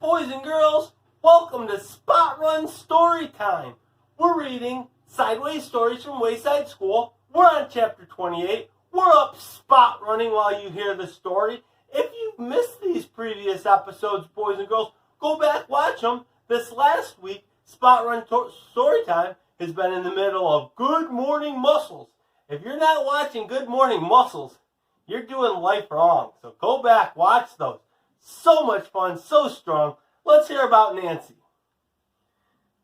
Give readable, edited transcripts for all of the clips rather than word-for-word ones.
boys and girls, welcome to Spot Run Story Time. We're reading Sideways Stories from Wayside School. We're on chapter 28. We're up spot running while you hear the story. If you've missed these previous episodes, boys and girls, go back, watch them. This last week, Spot Run Story Time has been in the middle of Good Morning Muscles. If you're not watching Good Morning Muscles, you're doing life wrong. So go back, watch those. So much fun, so strong. Let's hear about Nancy.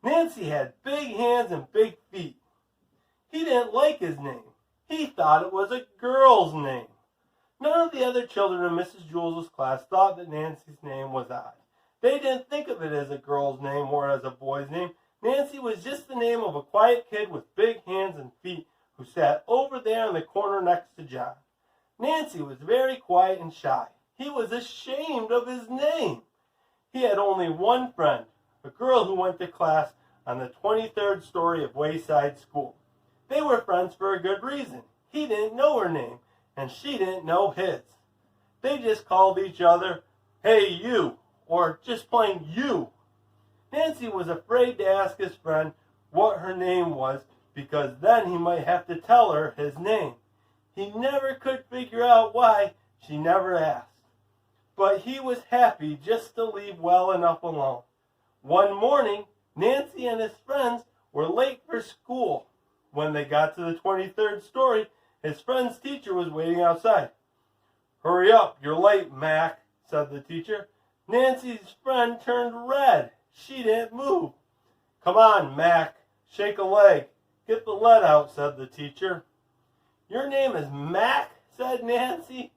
Nancy had big hands and big feet. He didn't like his name. He thought it was a girl's name. None of the other children in Mrs. Jules' class thought that Nancy's name was odd. They didn't think of it as a girl's name or as a boy's name. Nancy was just the name of a quiet kid with big hands and feet who sat over there in the corner next to John. Nancy was very quiet and shy. He was ashamed of his name. He had only one friend, a girl who went to class on the 23rd story of Wayside School. They were friends for a good reason. He didn't know her name, and she didn't know his. They just called each other, "Hey, you," or just plain "you." Nancy was afraid to ask his friend what her name was because then he might have to tell her his name. He never could figure out why she never asked. But he was happy just to leave well enough alone. One morning, Nancy and his friends were late for school. When they got to the 23rd story, his friend's teacher was waiting outside. "Hurry up, you're late, Mac," said the teacher. Nancy's friend turned red. She didn't move. "Come on, Mac, shake a leg. Get the lead out," said the teacher. "Your name is Mac?" said Nancy.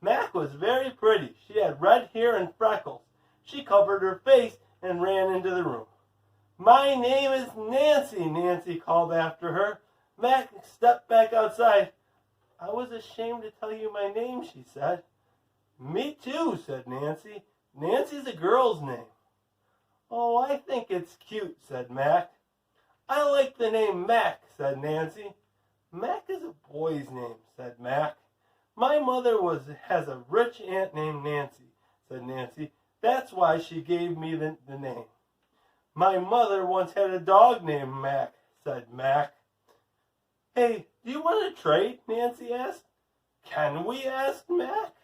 Mac was very pretty. She had red hair and freckles. She covered her face and ran into the room. "My name is Nancy," Nancy called after her. Mac stepped back outside. "I was ashamed to tell you my name," she said. "Me too," said Nancy. "Nancy's a girl's name." "Oh, I think it's cute," said Mac. "I like the name Mac," said Nancy. "Mac is a boy's name," said Mac. "My mother has a rich aunt named Nancy," said Nancy. "That's why she gave me the name." "My mother once had a dog named Mac," said Mac. "Hey, do you want to trade?" Nancy asked. "Can we?" asked Mac.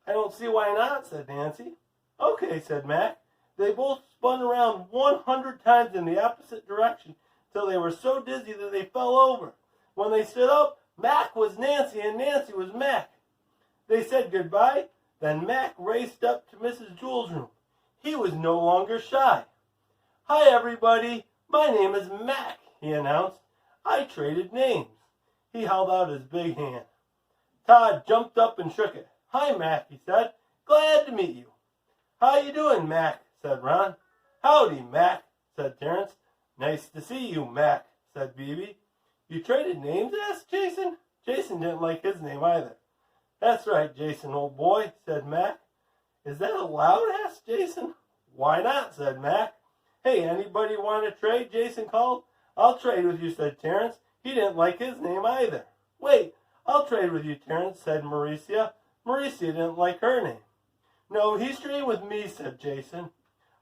"I don't see why not," said Nancy. "Okay," said Mac. They both spun around 100 times in the opposite direction till they were so dizzy that they fell over. When they stood up, Mac was Nancy and Nancy was Mac. They said goodbye. Then Mac raced up to Mrs. Jules' room. He was no longer shy. "Hi, everybody. My name is Mac," he announced. "I traded names." He held out his big hand. Todd jumped up and shook it. "Hi, Mac," he said. "Glad to meet you." "How you doing, Mac?" said Ron. "Howdy, Mac," said Terrence. "Nice to see you, Mac," said Phoebe. "You traded names?" asked Jason. Jason didn't like his name either. "That's right, Jason, old boy," said Mac. "Is that allowed?" asked Jason. "Why not?" said Mac. "Hey, anybody want to trade?" Jason called. "I'll trade with you," said Terrence. He didn't like his name either. "Wait, I'll trade with you, Terrence," said Mauricia. Mauricia didn't like her name. "No, he's trading with me," said Jason.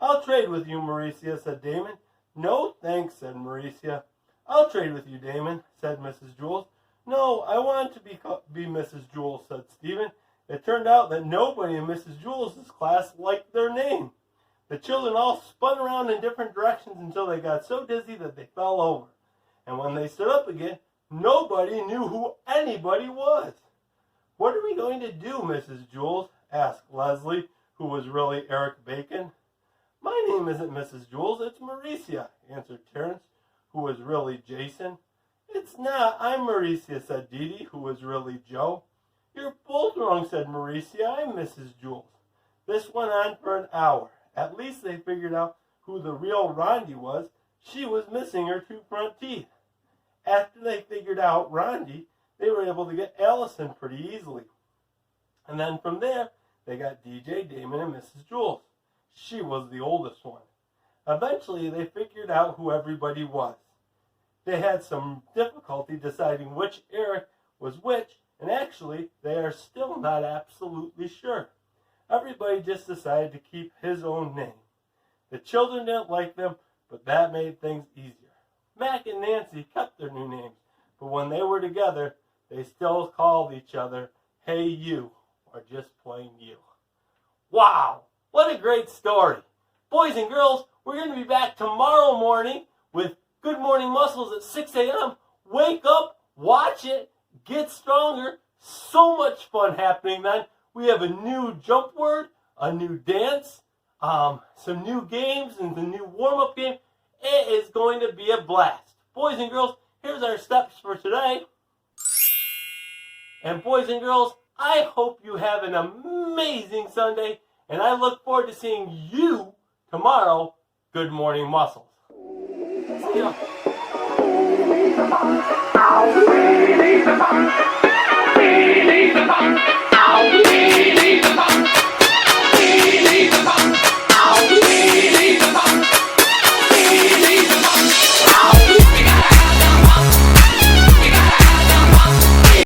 "I'll trade with you, Mauricia," said Damon. "No, thanks," said Mauricia. "I'll trade with you, Damon," said Mrs. Jules. "No, I want to be Mrs. Jules," said Stephen. It turned out that nobody in Mrs. Jules' class liked their name. The children all spun around in different directions until they got so dizzy that they fell over. And when they stood up again, nobody knew who anybody was. "What are we going to do, Mrs. Jules?" asked Leslie, who was really Eric Bacon. "My name isn't Mrs. Jules, it's Mauricia," answered Terrence, who was really Jason. "It's not, I'm Mauricia," said Dee Dee, who was really Joe. "You're both wrong," said Mauricia. "I'm Mrs. Jules." This went on for an hour. At least they figured out who the real Rondi was. She was missing her 2 front teeth. After they figured out Rondi, they were able to get Allison pretty easily. And then from there, they got DJ, Damon, and Mrs. Jules. She was the oldest one. Eventually, they figured out who everybody was. They had some difficulty deciding which Eric was which, and actually, they are still not absolutely sure. Every everybody just decided to keep his own name. The children didn't like them, but that made things easier. Mac and Nancy kept their new names, but when they were together, they still called each other, Hey You, or just plain You. Wow, what a great story. Boys and girls, we're going to be back tomorrow morning with Good Morning Muscles at 6 a.m. Wake up, watch it, get stronger. So much fun happening then. We have a new jump word, a new dance, some new games, and the new warm-up game. It is going to be a blast. Boys and girls, here's our steps for today. And boys and girls, I hope you have an amazing Sunday, and I look forward to seeing you tomorrow. Good Morning Muscles. See ya.